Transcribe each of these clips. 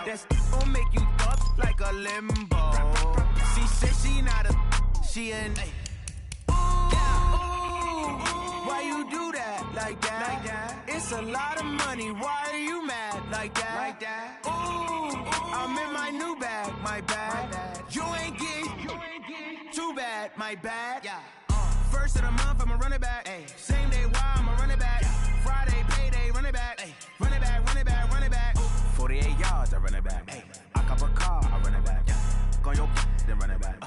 That's gon' make you up like a limbo. She said she not a, she an ooh, why you do that like that? It's a lot of money, why are you mad like that? Ooh, I'm in my new bag, my bad. You ain't get too bad, my bad. First of the month, I'ma run it back. Same day, why I'ma run it back. Friday, payday, run it back. Run it back, run it back, run it back. 48 yards, I run it back. I cop a car, I run it back. Go on your then run it back.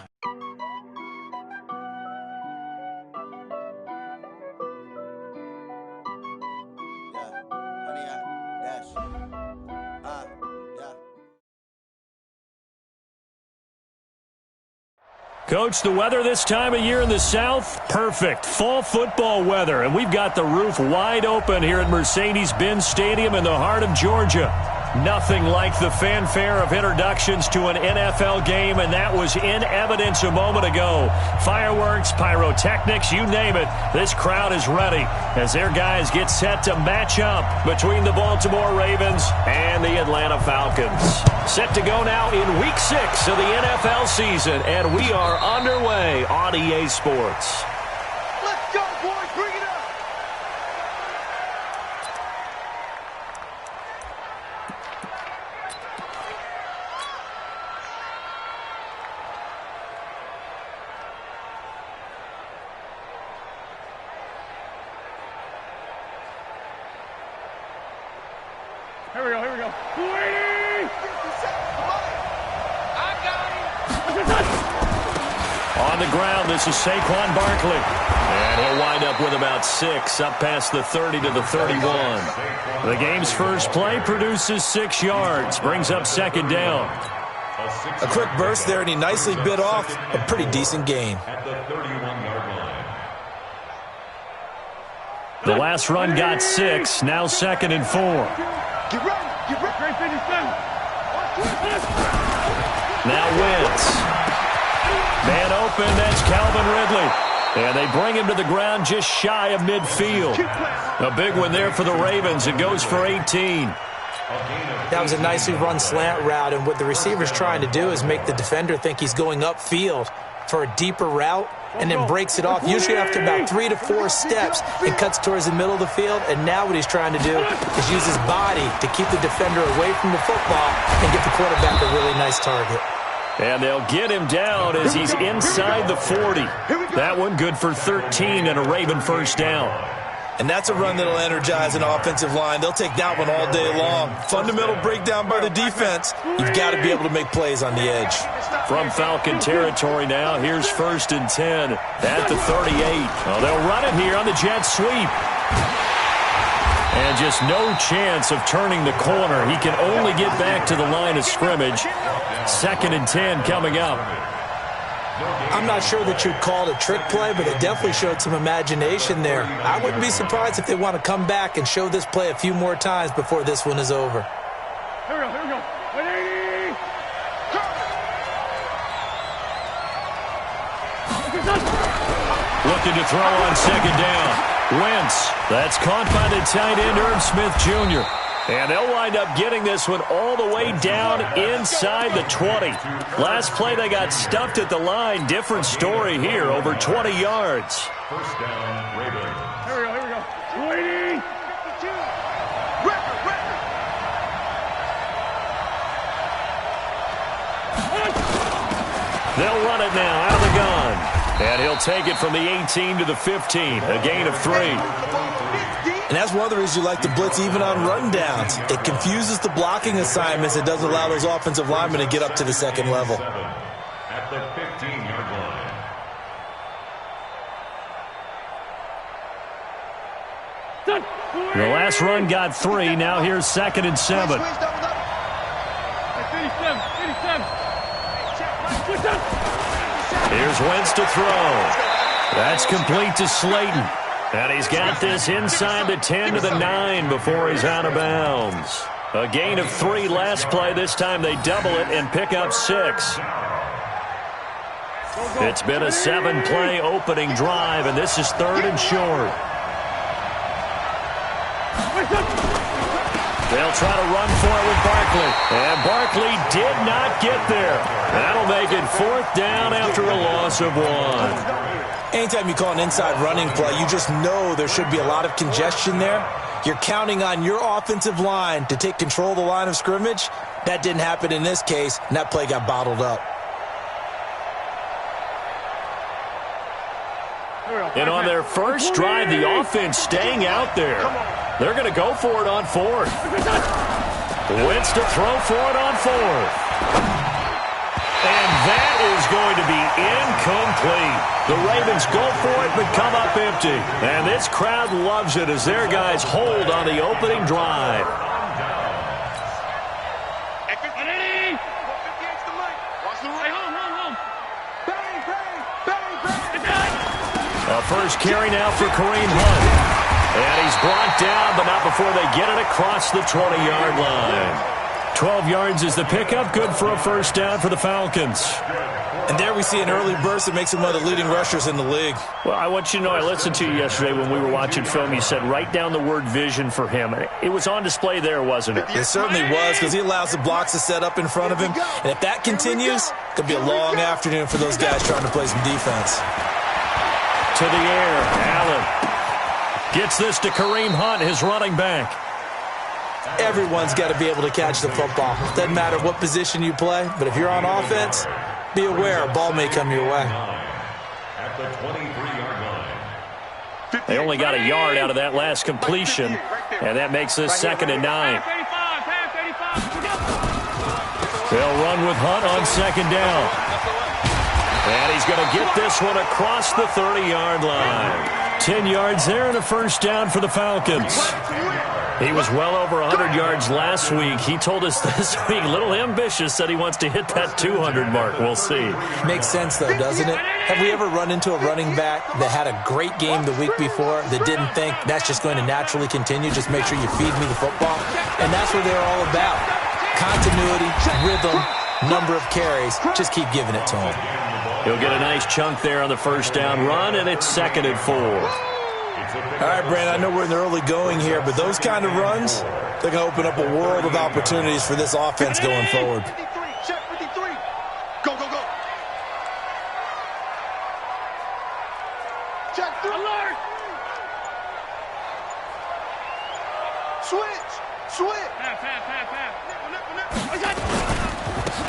Coach, the weather this time of year in the South, perfect. Fall football weather, and we've got the roof wide open here at Mercedes-Benz Stadium in the heart of Georgia. Nothing like the fanfare of introductions to an NFL game, and that was in evidence a moment ago. Fireworks, pyrotechnics, you name it. This crowd is ready as their guys get set to match up between the Baltimore Ravens and the Atlanta Falcons. Set to go now in Week 6 of the NFL season, and we are underway on EA Sports. Let's go, boys. Bring it up. Here we go, here we go. On the ground, this is Saquon Barkley. And he'll wind up with about 6, up past the 30 to the 31. The game's first play produces 6 yards, brings up second down. A quick burst there, and he nicely bit off a pretty decent gain. The last run got 6, now second and 4. Get ready. Now Wentz. Man open, that's Calvin Ridley. And they bring him to the ground just shy of midfield. A big one there for the Ravens. It goes for 18. That was a nicely run slant route, and what the receiver's trying to do is make the defender think he's going upfield for a deeper route, and then breaks it off, usually after about 3 to 4 steps, and cuts towards the middle of the field. And now what he's trying to do is use his body to keep the defender away from the football and get the quarterback a really nice target. And they'll get him down as he's inside the 40. That one good for 13 and a Raven first down. And that's a run that'll energize an offensive line. They'll take that one all day long. Fundamental breakdown by the defense. You've got to be able to make plays on the edge. From Falcon territory now, here's 1st and 10 at the 38. Oh, they'll run it here on the jet sweep. And just no chance of turning the corner. He can only get back to the line of scrimmage. 2nd and 10 coming up. I'm not sure that you'd call it a trick play, but it definitely showed some imagination there. I wouldn't be surprised if they want to come back and show this play a few more times before this one is over. Here we go, here we go. 180! Looking to throw on second down. Wentz. That's caught by the tight end, Irv Smith Jr. And they'll wind up getting this one all the way down inside the 20. Last play, they got stuffed at the line. Different story here, over 20 yards. First down, Ravens. Here we go, here we go. 280! They'll run it now out of the gun. And he'll take it from the 18 to the 15, a gain of 3. And that's one of the reasons you like to blitz even on rundowns. It confuses the blocking assignments. It doesn't allow those offensive linemen to get up to the second level. At the 15-yard line. The last run got 3. Now here's 2nd and 7. 87. Here's Wentz to throw. That's complete to Slayton. And he's got this inside the 10 to the 9 before he's out of bounds. A gain of 3 last play. This time they double it and pick up 6. It's been a 7-play opening drive, and this is 3rd and short. They'll try to run for it with Barkley. And Barkley did not get there. That'll make it 4th down after a loss of 1. Anytime you call an inside running play, you just know there should be a lot of congestion there. You're counting on your offensive line to take control of the line of scrimmage. That didn't happen in this case, and that play got bottled up. And on their first drive, the offense staying out there. They're going to go for it on 4th. Wentz to throw for it on 4th. And that is going to be incomplete. The Ravens go for it but come up empty. And this crowd loves it as their guys hold on the opening drive. A first carry now for Kareem Hunt. And he's brought down, but not before they get it across the 20-yard line. 12 yards is the pickup. Good for a first down for the Falcons. And there we see an early burst that makes him one of the leading rushers in the league. Well, I want you to know, I listened to you yesterday when we were watching film. You said write down the word vision for him. It was on display there, wasn't it? It certainly was, because he allows the blocks to set up in front of him. And if that continues, it could be a long afternoon for those guys trying to play some defense. To the air, Allen gets this to Kareem Hunt, his running back. Everyone's got to be able to catch the football. Doesn't matter what position you play, but if you're on offense, be aware a ball may come your way. At the 23-yard line. They only got a yard out of that last completion, and that makes this 2nd and 9. They'll run with Hunt on 2nd down. And he's going to get this one across the 30-yard line. 10 yards there and a first down for the Falcons. He was well over 100 yards last week. He told us this week, a little ambitious, said he wants to hit that 200 mark. We'll see. Makes sense, though, doesn't it? Have we ever run into a running back that had a great game the week before that didn't think that's just going to naturally continue? Just make sure you feed me the football. And that's what they're all about. Continuity, rhythm, number of carries. Just keep giving it to him. He'll get a nice chunk there on the first down run, and it's 2nd and 4. All right, Brandon, I know we're in the early going here, but those kind of runs, they're going to open up a world of opportunities for this offense going forward. 53, check 53. Go, go, go. Check 3. Alert. Switch.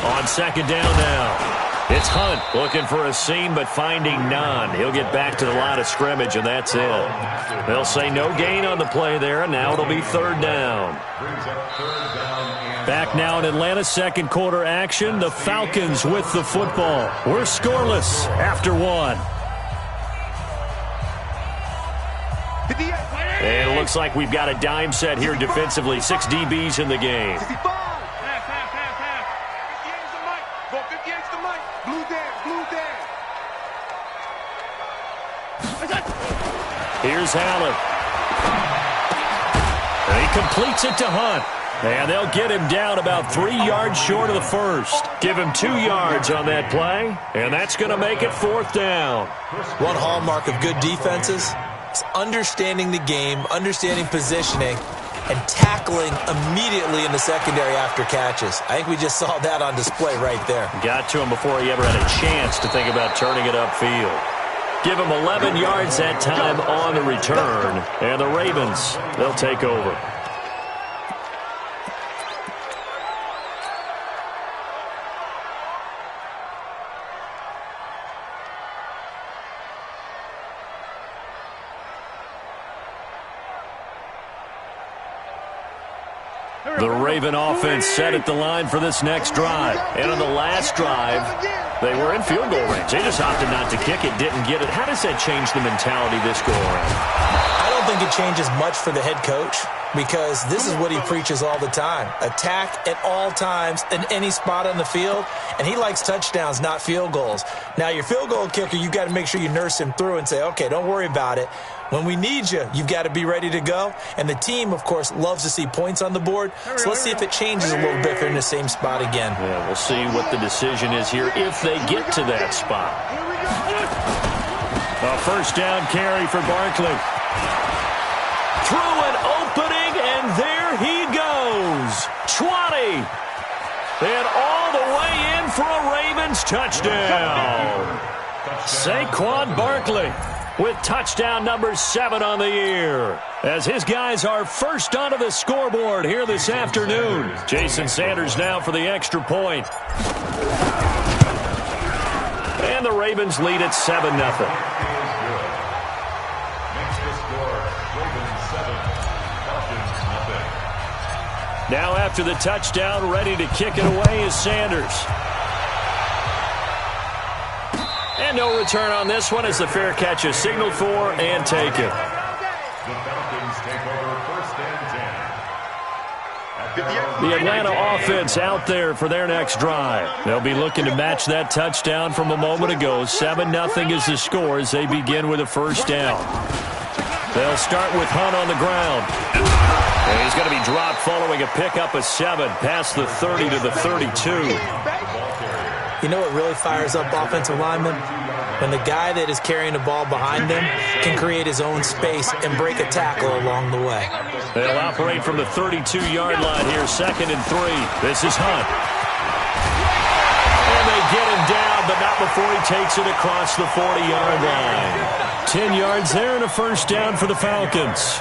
On 2nd down now. It's Hunt looking for a seam but finding none. He'll get back to the line of scrimmage, and that's it. They'll say no gain on the play there, and now it'll be 3rd down. Back now in Atlanta, second quarter action. The Falcons with the football. We're scoreless after 1. And it looks like we've got a dime set here defensively. 6 DBs in the game. Here's Allen. And he completes it to Hunt. And they'll get him down about 3 yards short of the first. Give him 2 yards on that play. And that's going to make it 4th down. One hallmark of good defenses is understanding the game, understanding positioning, and tackling immediately in the secondary after catches. I think we just saw that on display right there. Got to him before he ever had a chance to think about turning it upfield. Give him 11 yards that time on the return. And the Ravens, they'll take over. The Raven offense set at the line for this next drive. And on the last drive, they were in field goal range. They just opted not to kick it, didn't get it. How does that change the mentality this go-around? I don't think it changes much for the head coach, because this is what he preaches all the time. Attack at all times in any spot on the field, and he likes touchdowns, not field goals. Now, your field goal kicker, you've got to make sure you nurse him through and say, okay, don't worry about it. When we need you, you've got to be ready to go. And the team, of course, loves to see points on the board. So let's see if it changes a little bit if they're in the same spot again. Yeah, we'll see what the decision is here if they get to that spot. A first down carry for Barkley. Through an opening, and there he goes. 20. And all the way in for a Ravens touchdown. Saquon Barkley with touchdown number 7 on the year, as his guys are first onto the scoreboard here this afternoon. Jason Sanders now for the extra point. And the Ravens lead at 7-0. Now after the touchdown, ready to kick it away is Sanders. And no return on this one as the fair catch is signaled for and taken. The Falcons take over first and 10. The Atlanta offense out there for their next drive. They'll be looking to match that touchdown from a moment ago. 7-0 is the score as they begin with a first down. They'll start with Hunt on the ground. And he's going to be dropped following a pickup of 7 past the 30 to the 32. You know what really fires up offensive linemen? When the guy that is carrying the ball behind them can create his own space and break a tackle along the way. They'll operate from the 32-yard line here, 2nd and 3. This is Hunt. And they get him down, but not before he takes it across the 40-yard line. 10 yards there and a first down for the Falcons.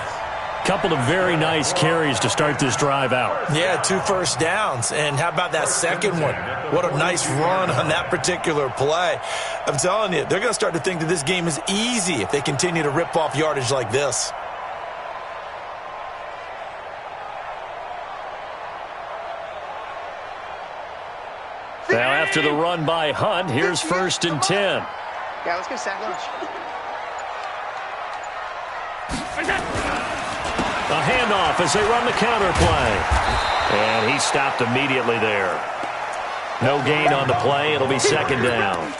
Couple of very nice carries to start this drive out. Yeah, 2 first downs. And how about that second one? What a nice run on that particular play. I'm telling you, they're going to start to think that this game is easy if they continue to rip off yardage like this. Now after the run by Hunt, here's 1st and 10. Yeah, let's get sack lunch. A handoff as they run the counter play. And he stopped immediately there. No gain on the play. It'll be 2nd down.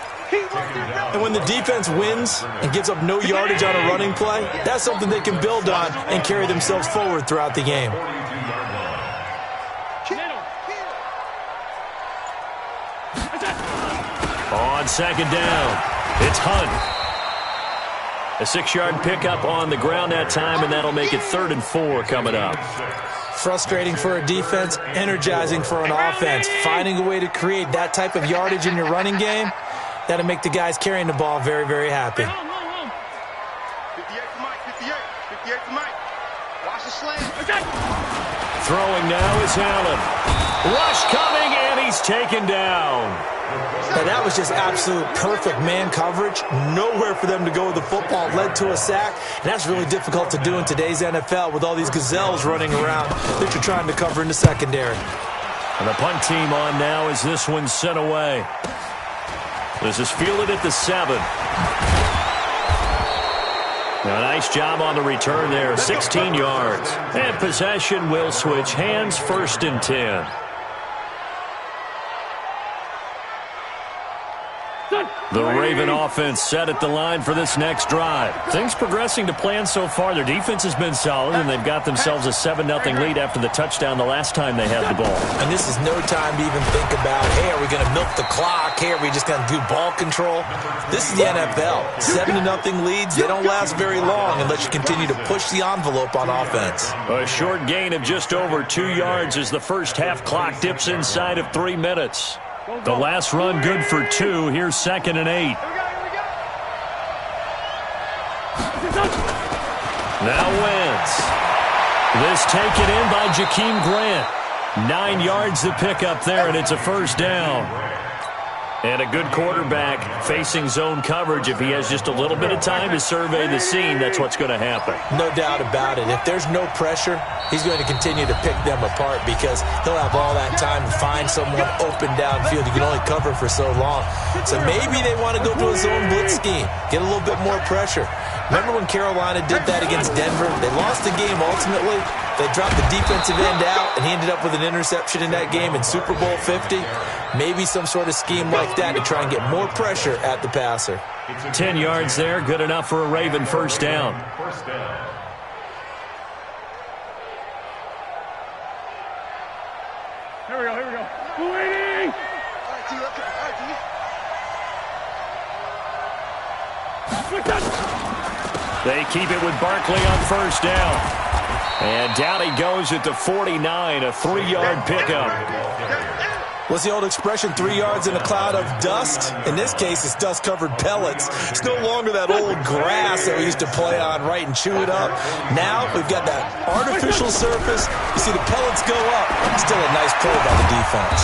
And when the defense wins and gives up no yardage on a running play, that's something they can build on and carry themselves forward throughout the game. On 2nd down, it's Hunt. A 6-yard pickup on the ground that time, and that'll make it 3rd and 4 coming up. Frustrating for a defense, energizing for an offense. Finding a way to create that type of yardage in your running game, that'll make the guys carrying the ball very, very happy. 58 to Mike, 58 to Mike. Watch the slant. Throwing now is Allen. Rush coming, and he's taken down. Now that was just absolute perfect man coverage. Nowhere for them to go with the football. Led to a sack. And that's really difficult to do in today's NFL with all these gazelles running around that you're trying to cover in the secondary. And the punt team on now as this one's sent away. This is fielded at the 7. Now, nice job on the return there. 16 yards. And possession will switch hands, 1st and 10. The Raven offense set at the line for this next drive. Things progressing to plan so far. Their defense has been solid, and they've got themselves a 7-0 lead after the touchdown the last time they had the ball. And this is no time to even think about, hey, are we going to milk the clock? Hey, are we just going to do ball control? This is the NFL. 7-0 leads, they don't last very long unless you continue to push the envelope on offense. A short gain of just over 2 yards as the first half clock dips inside of 3 minutes. The last run good for 2. Here's 2nd and 8. Now Wentz. This taken in by Jakeem Grant. 9 yards to pick up there, and it's a first down. And a good quarterback facing zone coverage. If he has just a little bit of time to survey the scene, that's what's going to happen. No doubt about it. If there's no pressure, he's going to continue to pick them apart because he'll have all that time to find someone open downfield. You can only cover for so long. So maybe they want to go to a zone blitz scheme, get a little bit more pressure. Remember when Carolina did that against Denver? They lost the game ultimately. They dropped the defensive end out, and he ended up with an interception in that game in Super Bowl 50. Maybe some sort of scheme like that to try and get more pressure at the passer. 10 yards there, good enough for a Raven first down. Here we go. Waiting! They keep it with Barkley on first down. And down he goes at the 49, a 3-yard pickup. What's the old expression, 3 yards in a cloud of dust? In this case, it's dust-covered pellets. It's no longer that old grass that we used to play on, right, and chew it up. Now we've got that artificial surface. You see the pellets go up. Still a nice play by the defense.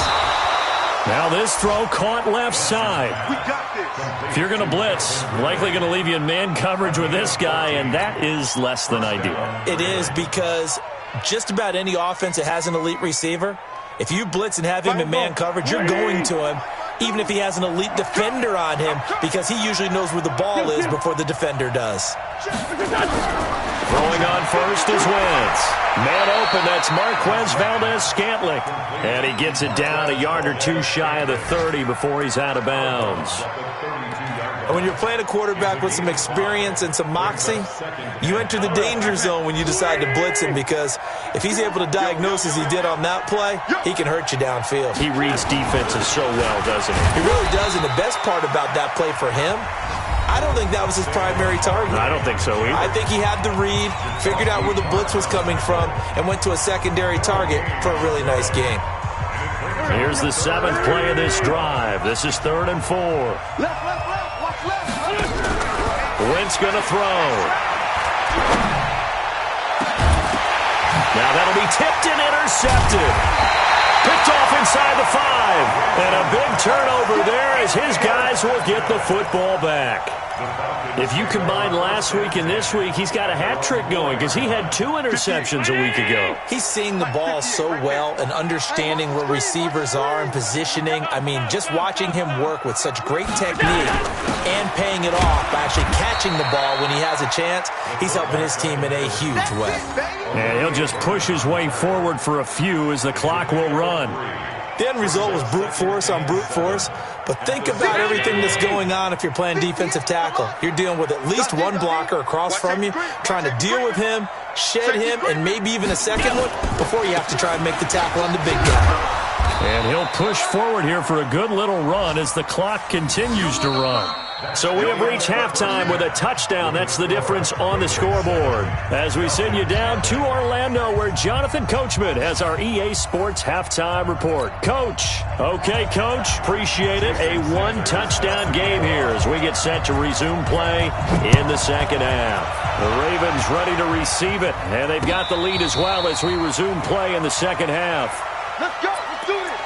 Now this throw caught left side. We got this. If you're going to blitz, likely going to leave you in man coverage with this guy, and that is less than ideal. It is, because just about any offense that has an elite receiver, if you blitz and have him in man coverage, you're going to him, even if he has an elite defender on him, because he usually knows where the ball is before the defender does. Throwing on first is Wentz. Man open, that's Marquez Valdez-Scantling. And he gets it down a yard or two shy of the 30 before he's out of bounds. When you're playing a quarterback with some experience and some moxie, you enter the danger zone when you decide to blitz him, because if he's able to diagnose as he did on that play, he can hurt you downfield. He reads defenses so well, doesn't he? He really does, and the best part about that play for him, I don't think that was his primary target. I don't think so either. I think he had the read, figured out where the blitz was coming from, and went to a secondary target for a really nice game. Here's the 7th play of this drive. This is 3rd and 4. Wentz going to throw. Now that'll be tipped and intercepted. Picked off inside the 5. And a big turnover there as his guys will get the football back. If you combine last week and this week, he's got a hat trick going, because he had 2 interceptions a week ago. He's seeing the ball so well and understanding where receivers are and positioning. I mean, just watching him work with such great technique and paying it off by actually catching the ball when he has a chance, he's helping his team in a huge way. And he'll just push his way forward for a few as the clock will run. The end result was brute force on brute force, but think about everything that's going on if you're playing defensive tackle. You're dealing with at least one blocker across from you, trying to deal with him, shed him, and maybe even a second one before you have to try and make the tackle on the big guy. And he'll push forward here for a good little run as the clock continues to run. So we have reached halftime with a touchdown. That's the difference on the scoreboard. As we send you down to Orlando, where Jonathan Coachman has our EA Sports halftime report. Coach. Okay, Coach. Appreciate it. A 1-touchdown game here as we get set to resume play in the second half. The Ravens ready to receive it, and they've got the lead as well as we resume play in the second half. Let's go. Let's do this.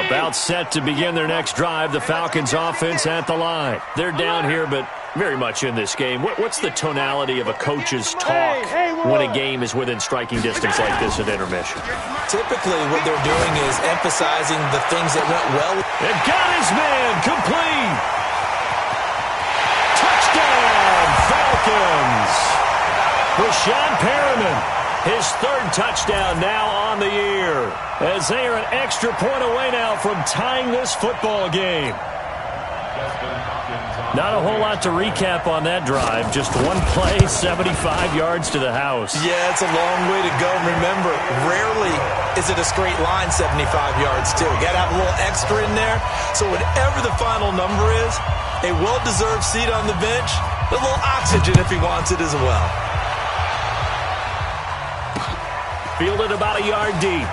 About set to begin their next drive, the Falcons offense at the line. They're down here, but very much in this game. What's the tonality of a coach's talk when a game is within striking distance like this at intermission? Typically, what they're doing is emphasizing the things that went well. And got his man complete. Touchdown, Falcons. Rashawn Perriman, his 3rd touchdown now on the year, as they are an extra point away now from tying this football game. Not a whole lot to recap on that drive. Just one play, 75 yards to the house. Yeah, it's a long way to go. Remember, rarely is it a straight line 75 yards, too. Got to have a little extra in there. So whatever the final number is, a well-deserved seat on the bench, a little oxygen if he wants it as well. Fielded about a yard deep.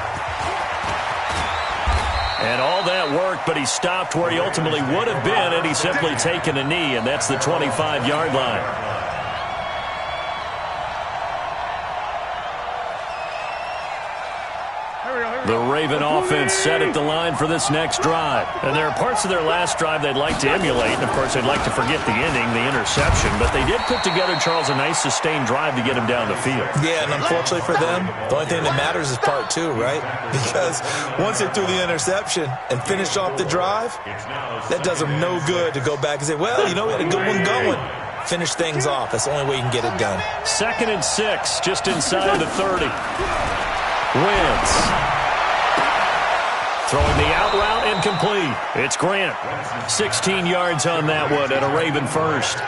And all that work, but he stopped where he ultimately would have been had he simply taken a knee, and that's the 25-yard line. The Raven offense set at the line for this next drive. And there are parts of their last drive they'd like to emulate. And, of course, they'd like to forget the ending, the interception. But they did put together, Charles, a nice sustained drive to get him down the field. Yeah, and unfortunately for them, the only thing that matters is part 2, right? Because once they threw the interception and finished off the drive, that does them no good to go back and say, well, you know, we had a good one going. Finish things off. That's the only way you can get it done. 2nd and 6, just inside the 30. Wentz. Throwing the out route incomplete. It's Grant. 16 yards on that one and a Raven first.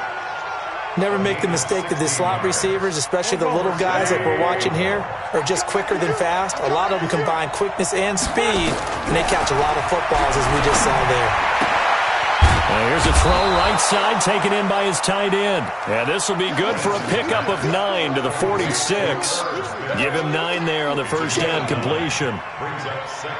Never make the mistake that the slot receivers, especially the little guys like we're watching here, are just quicker than fast. A lot of them combine quickness and speed, and they catch a lot of footballs, as we just saw there. Here's a throw right side taken in by his tight end. And this will be good for a pickup of 9 to the 46. Give him 9 there on the first down completion.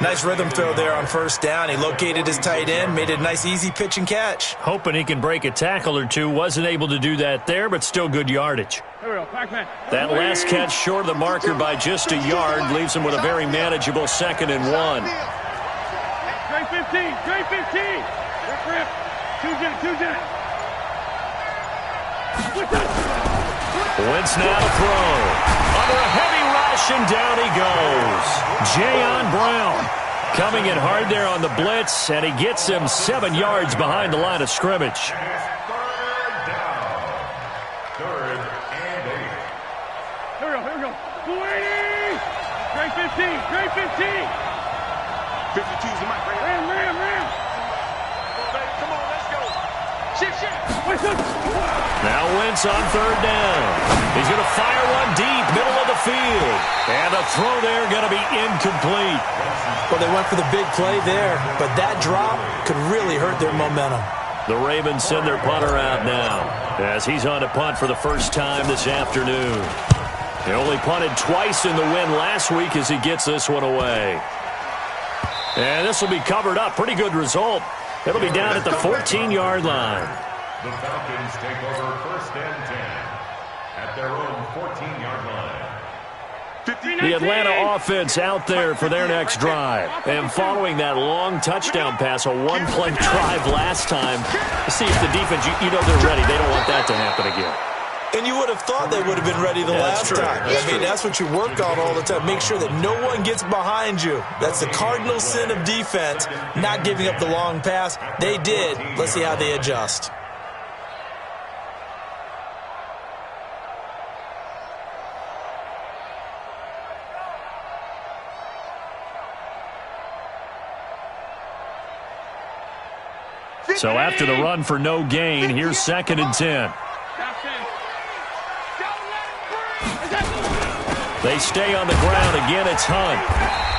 Nice rhythm throw there on first down. He located his tight end, made it a nice easy pitch and catch. Hoping he can break a tackle or two. Wasn't able to do that there, but still good yardage. That last catch short of the marker by just a yard leaves him with a very manageable 2nd and 1. Straight 15, straight 15. Rip. Wentz now to throw. Under a heavy rush, and down he goes. Jayon Brown coming in hard there on the blitz, and he gets him 7 yards behind the line of scrimmage. Third and 8. Here we go. 280. Straight 15, straight 15. 52's the mic right here. Ram. Come on, let's go. Shit. Now Wentz on 3rd down. He's going to fire one deep, middle of the field. And a throw there going to be incomplete. Well, they went for the big play there, but that drop could really hurt their momentum. The Ravens send their punter out now as he's on to punt for the first time this afternoon. He only punted twice in the win last week as he gets this one away. And this will be covered up. Pretty good result. It'll be down at the 14-yard line. The Falcons take over 1st and 10 at their own 14-yard line. The Atlanta offense out there for their next drive. And following that long touchdown pass, a one-play drive last time, to see if the defense, you know they're ready. They don't want that to happen again. And you would have thought they would have been ready the last time. I mean, that's what you work on all the time. Make sure that no one gets behind you. That's the cardinal sin of defense, not giving up the long pass. They did. Let's see how they adjust. So after the run for no gain, here's 2nd and 10. They stay on the ground. Again, it's Hunt.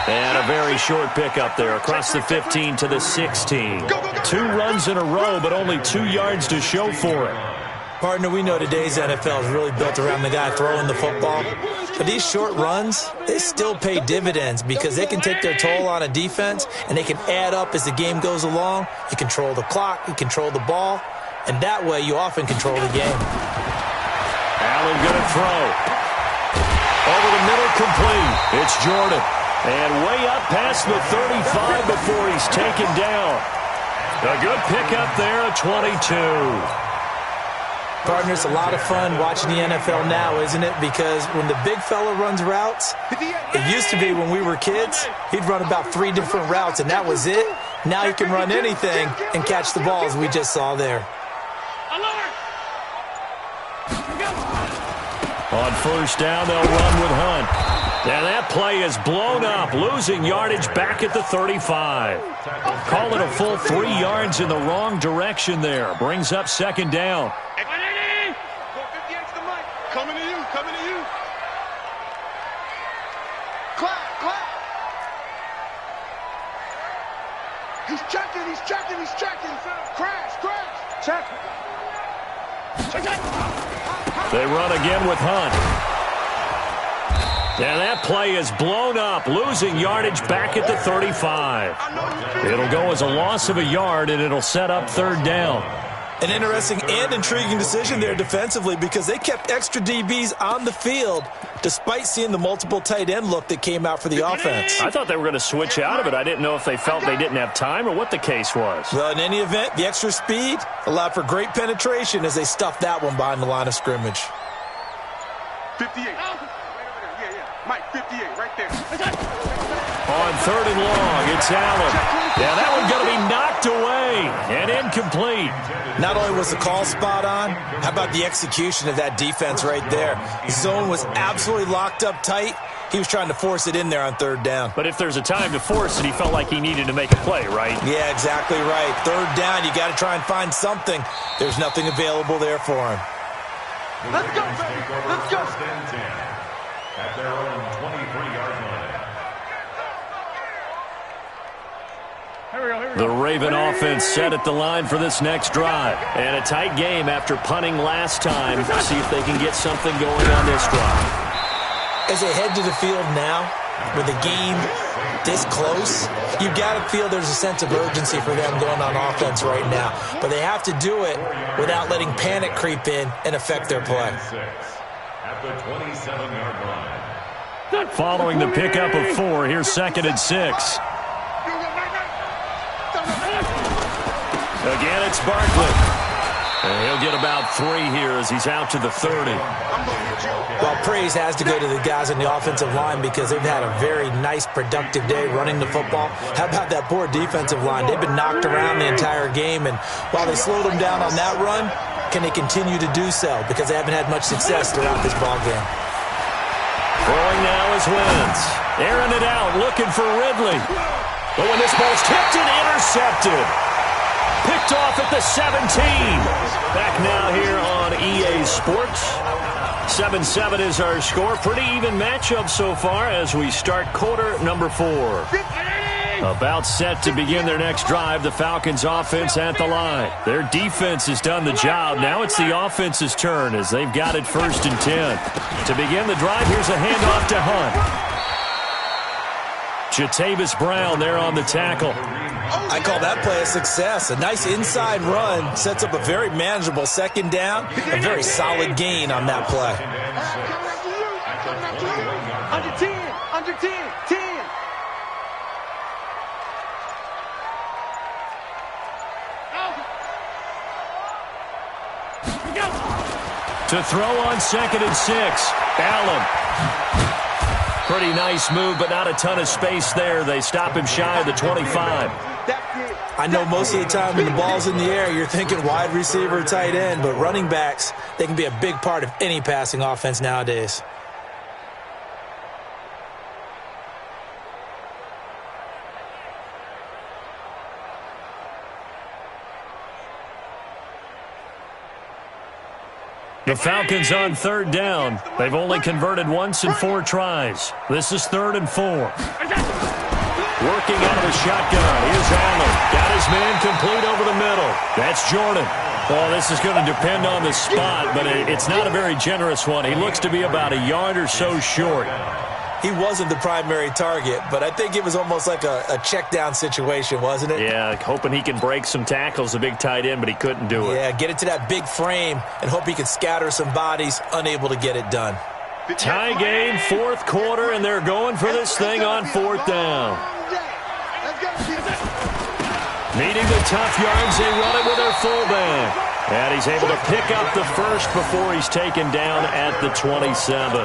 And a very short pickup there across the 15 to the 16. 2 runs in a row, but only 2 yards to show for it. Partner, we know today's NFL is really built around the guy throwing the football. But these short runs, they still pay dividends because they can take their toll on a defense, and they can add up as the game goes along. You control the clock, you control the ball, and that way you often control the game. Allen going to throw. Over the middle, complete. It's Jordan. And way up past the 35 before he's taken down. A good pickup there at 22. Partner, it's a lot of fun watching the NFL now, isn't it? Because when the big fella runs routes, it used to be when we were kids, he'd run about 3 different routes, and that was it. Now he can run anything and catch the balls we just saw there. On first down, they'll run with Hunt. And that play is blown up, losing yardage back at the 35. Call it a full 3 yards in the wrong direction there. Brings up 2nd down. Coming to you. Clap. He's checking. Crash. Check. They run again with Hunt. And that play is blown up, losing yardage back at the 35. It'll go as a loss of a yard, and it'll set up 3rd down. An interesting and intriguing decision there defensively because they kept extra DBs on the field despite seeing the multiple tight end look that came out for the offense. I thought they were going to switch out of it. I didn't know if they felt they didn't have time or what the case was. Well, in any event, the extra speed allowed for great penetration as they stuffed that one behind the line of scrimmage. 58. Mike, 58, right there. On 3rd and long, it's Allen. Yeah, that one's going to be knocked away and incomplete. Not only was the call spot on, how about the execution of that defense right there? The zone was absolutely locked up tight. He was trying to force it in there on 3rd down. But if there's a time to force it, he felt like he needed to make a play, right? Yeah, exactly right. 3rd down, you got to try and find something. There's nothing available there for him. Let's go, baby. Let's go. At their own 23-yard line. The Raven offense set at the line for this next drive. And a tight game after punting last time. See if they can get something going on this drive. As they head to the field now, with the game this close, you've got to feel there's a sense of urgency for them going on offense right now. But they have to do it without letting panic creep in and affect their play. At the 27-yard line. Following the pickup of 4, here's 2nd and 6. Again, it's Barkley. And he'll get about 3 here as he's out to the 30. Well, praise has to go to the guys on the offensive line because they've had a very nice, productive day running the football. How about that poor defensive line? They've been knocked around the entire game, and while they slowed them down on that run, can they continue to do so? Because they haven't had much success throughout this ball game. Throwing now is Wentz. Airing it out, looking for Ridley. But when this ball's tipped and intercepted. Picked off at the 17. Back now here on EA Sports. 7-7 is our score. Pretty even matchup so far as we start quarter number 4. About set to begin their next drive. The Falcons offense at the line. Their defense has done the job. Now it's the offense's turn as they've got it 1st and 10. To begin the drive, here's a handoff to Hunt. Jatavis Brown there on the tackle. I call that play a success. A nice inside run sets up a very manageable 2nd down. A very solid gain on that play. Under 10, under 10, 10. To throw on 2nd and 6. Allen. Pretty nice move, but not a ton of space there. They stop him shy of the 25. I know most of the time when the ball's in the air, you're thinking wide receiver, tight end, but running backs, they can be a big part of any passing offense nowadays. The Falcons on 3rd down. They've only converted once in 4 tries. This is 3rd and 4. Working out of the shotgun. Here's Allen. Got his man complete over the middle. That's Jordan. Well, this is going to depend on the spot, but it's not a very generous one. He looks to be about a yard or so short. He wasn't the primary target, but I think it was almost like a check down situation, wasn't it? Yeah, hoping he can break some tackles, a big tight end, but he couldn't do it. Yeah, get it to that big frame and hope he can scatter some bodies, unable to get it done. Tie game, 4th quarter, and they're going for this thing on 4th down. Needing the tough yards, they run it with their fullback. And he's able to pick up the first before he's taken down at the 27.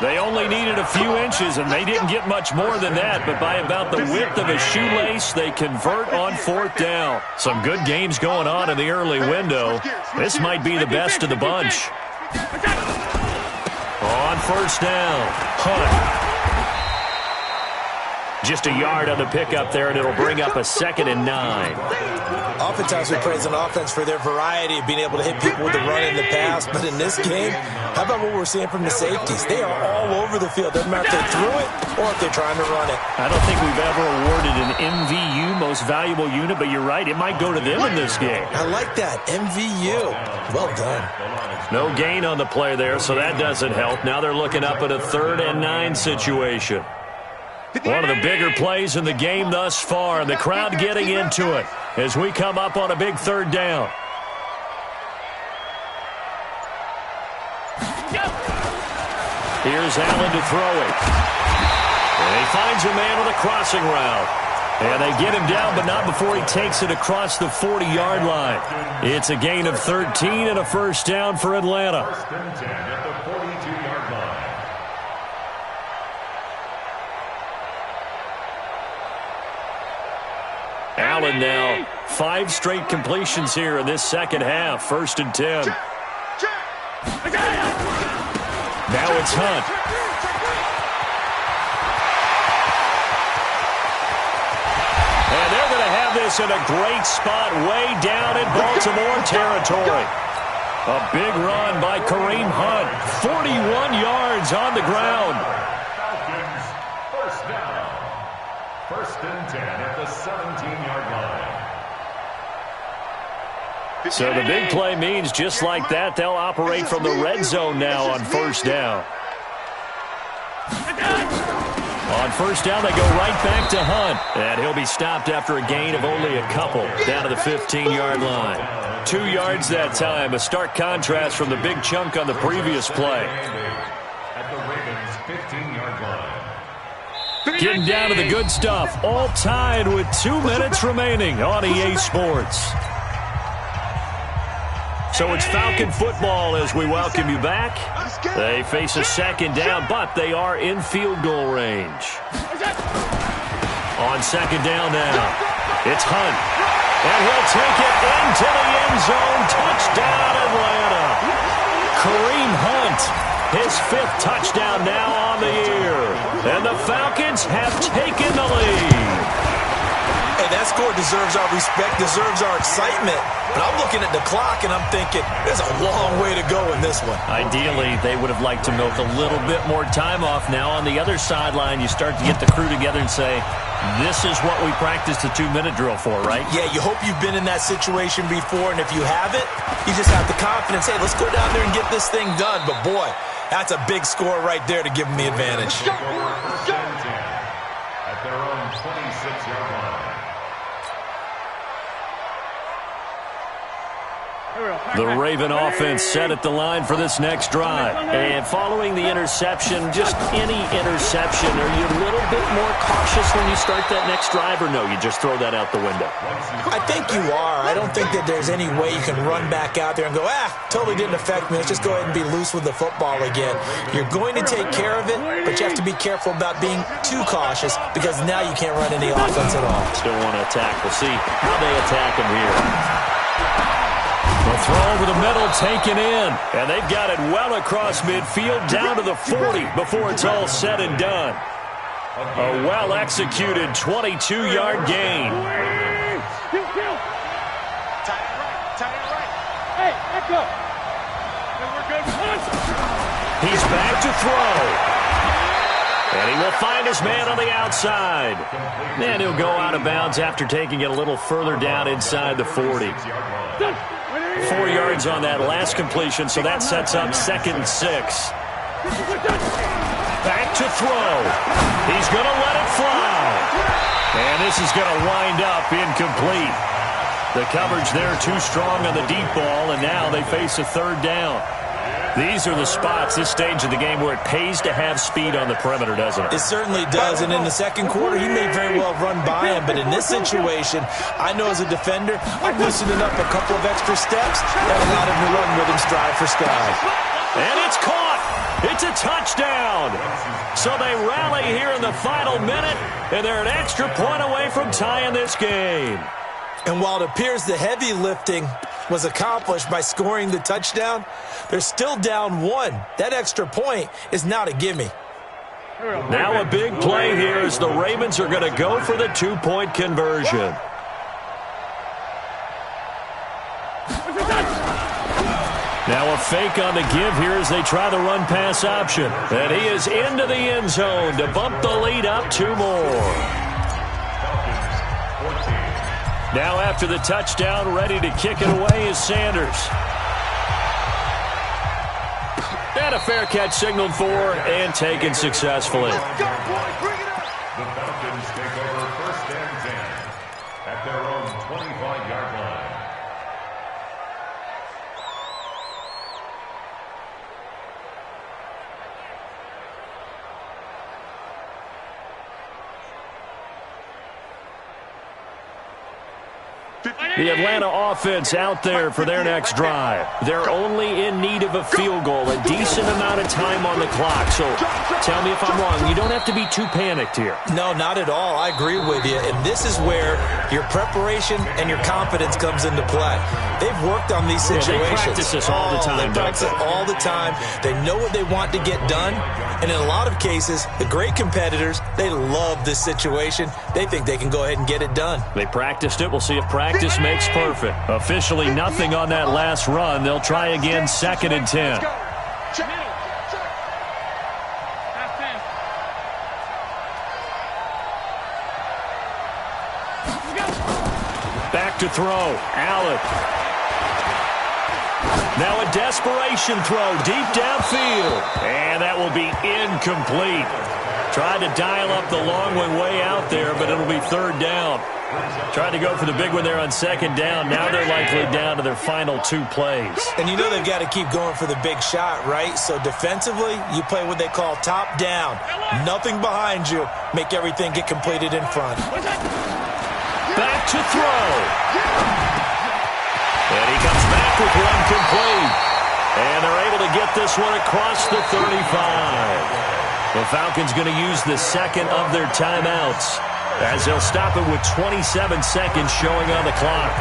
They only needed a few inches, and they didn't get much more than that, but by about the width of a shoelace, they convert on 4th down. Some good games going on in the early window. This might be the best of the bunch. On 1st down, Hunt. Just a yard on the pickup there, and it'll bring up a 2nd and 9. Oftentimes we praise an offense for their variety of being able to hit people with the run and the pass, but in this game, how about what we're seeing from the safeties? They are all over the field. Doesn't matter if they threw it or if they're trying to run it. I don't think we've ever awarded an MVU, most valuable unit, but you're right, it might go to them in this game. I like that, MVU. Well done. No gain on the play there, so that doesn't help. Now they're looking up at a 3rd and 9 situation. One of the bigger plays in the game thus far, and the crowd getting into it as we come up on a big 3rd down. Here's Allen to throw it. And he finds a man on the crossing route. And they get him down, but not before he takes it across the 40-yard line. It's a gain of 13 and a 1st down for Atlanta. 1st and 10 at the 42-yard line. Allen now, 5 straight completions here in this 2nd half. 1st and 10. Now it's Hunt. And they're going to have this in a great spot way down in Baltimore territory. A big run by Kareem Hunt. 41 yards on the ground. Falcons, 1st down. 1st and 10 at the 17-yard line. So the big play means just like that, they'll operate from the red zone now on first down. On first down, they go right back to Hunt. And he'll be stopped after a gain of only a couple, down to the 15-yard line. 2 yards that time, a stark contrast from the big chunk on the previous play. At the Ravens' 15-yard line. Getting down to the good stuff, all tied with 2 minutes remaining on EA Sports. So it's Falcon football as we welcome you back. They face a second down, but they are in field goal range. On second down now, it's Hunt. And he'll take it into the end zone. Touchdown, Atlanta. Kareem Hunt, his 5th touchdown now on the year. And the Falcons have taken the lead. Hey, that score deserves our respect, deserves our excitement. But I'm looking at the clock, and I'm thinking, there's a long way to go in this one. Ideally, they would have liked to milk a little bit more time off. Now, on the other sideline, you start to get the crew together and say, this is what we practiced the 2-minute drill for, right? Yeah, you hope you've been in that situation before, and if you haven't, you just have the confidence, hey, let's go down there and get this thing done. But, boy, that's a big score right there to give them the advantage. At their own 26-yard line. The Raven offense set at the line for this next drive. And following the interception, just any interception, are you a little bit more cautious when you start that next drive, or no, you just throw that out the window? I think you are. I don't think that there's any way you can run back out there and go, totally didn't affect me. Let's just go ahead and be loose with the football again. You're going to take care of it, but you have to be careful about being too cautious because now you can't run any offense at all. Still want to attack. We'll see how they attack him here. The throw over the middle, taken in. And they've got it well across midfield, down to the 40 before it's all said and done. A well-executed 22-yard gain. Hey, back up. He's back to throw. And he will find his man on the outside. And he'll go out of bounds after taking it a little further down inside the 40. 4 yards on that last completion, so that sets up 2nd and 6. Back to throw. He's going to let it fly. And this is going to wind up incomplete. The coverage there too strong on the deep ball, and now they face a 3rd down. These are the spots, this stage of the game, where it pays to have speed on the perimeter, doesn't it? It certainly does, and in the second quarter, he may very well run by him, but in this situation, I know as a defender, I'm loosening up a couple of extra steps that allowed him to run with him stride for stride. And it's caught! It's a touchdown! So they rally here in the final minute, and they're an extra point away from tying this game. And while it appears the heavy lifting was accomplished by scoring the touchdown, they're still down 1. That extra point is not a gimme. Now a big play here as the Ravens are going to go for the 2-point conversion. Now a fake on the give here as they try the run-pass option. And he is into the end zone to bump the lead up 2 more. Now after the touchdown, ready to kick it away is Sanders. And a fair catch signaled for and taken successfully. The Falcons take over 1st and 10 at their own 25-yard line. The Atlanta offense out there for their next drive. They're only in need of a field goal, a decent amount of time on the clock. So tell me if I'm wrong. You don't have to be too panicked here. No, not at all. I agree with you. And this is where your preparation and your confidence comes into play. They've worked on these situations. They practice this all the time. They practice it all the time. They know what they want to get done. And in a lot of cases, the great competitors, they love this situation. They think they can go ahead and get it done. They practiced it. We'll see if practice makes perfect. Officially nothing on that last run. They'll try again 2nd and 10. Back to throw. Allen. Now a desperation throw deep downfield. And that will be incomplete. Tried to dial up the long one way out there, but it'll be third down. Tried to go for the big one there on second down. Now they're likely down to their final 2 plays. And you know they've got to keep going for the big shot, right? So defensively, you play what they call top down. Nothing behind you. Make everything get completed in front. Back to throw. And he comes back with one complete. And they're able to get this one across the 35. The Falcons going to use the second of their timeouts, as they'll stop it with 27 seconds showing on the clock.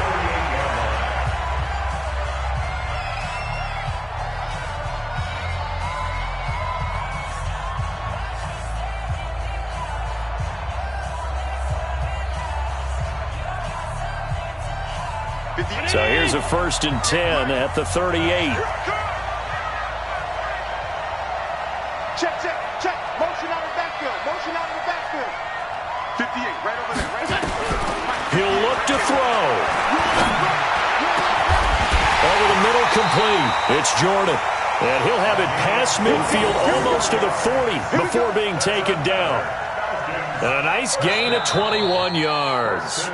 So here's a 1st and 10 at the 38. Check, check, check. Motion out of the backfield. Motion out of the backfield. 58, right over there, right there. He'll look to throw. Over the middle, complete. It's Jordan. And he'll have it past midfield almost to the 40 before being taken down. And a nice gain of 21 yards.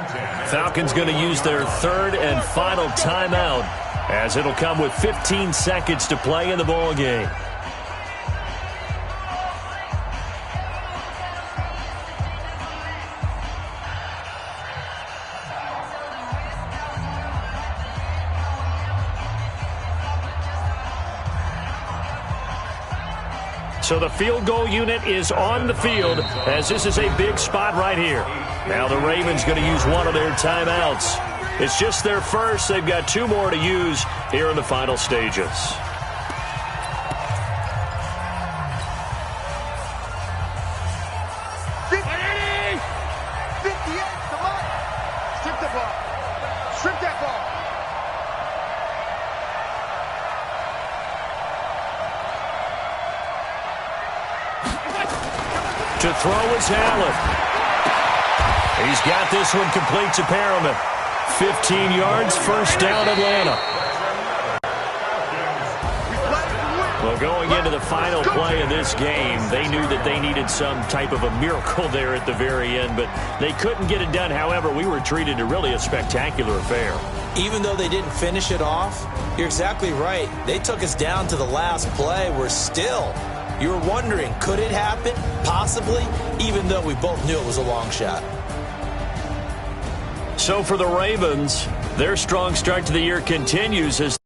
Falcons going to use their 3rd and final timeout, as it'll come with 15 seconds to play in the ball game. So the field goal unit is on the field, as this is a big spot right here. Now the Ravens going to use one of their timeouts. It's just their first. They've got 2 more to use here in the final stages. To throw is Allen. He's got this one complete to Perriman. 15 yards, first down, Atlanta. Well, going into the final play of this game, they knew that they needed some type of a miracle there at the very end, but they couldn't get it done. However, we were treated to really a spectacular affair. Even though they didn't finish it off, you're exactly right. They took us down to the last play. We're still... You were wondering, could it happen? Possibly, even though we both knew it was a long shot. So for the Ravens, their strong start to the year continues as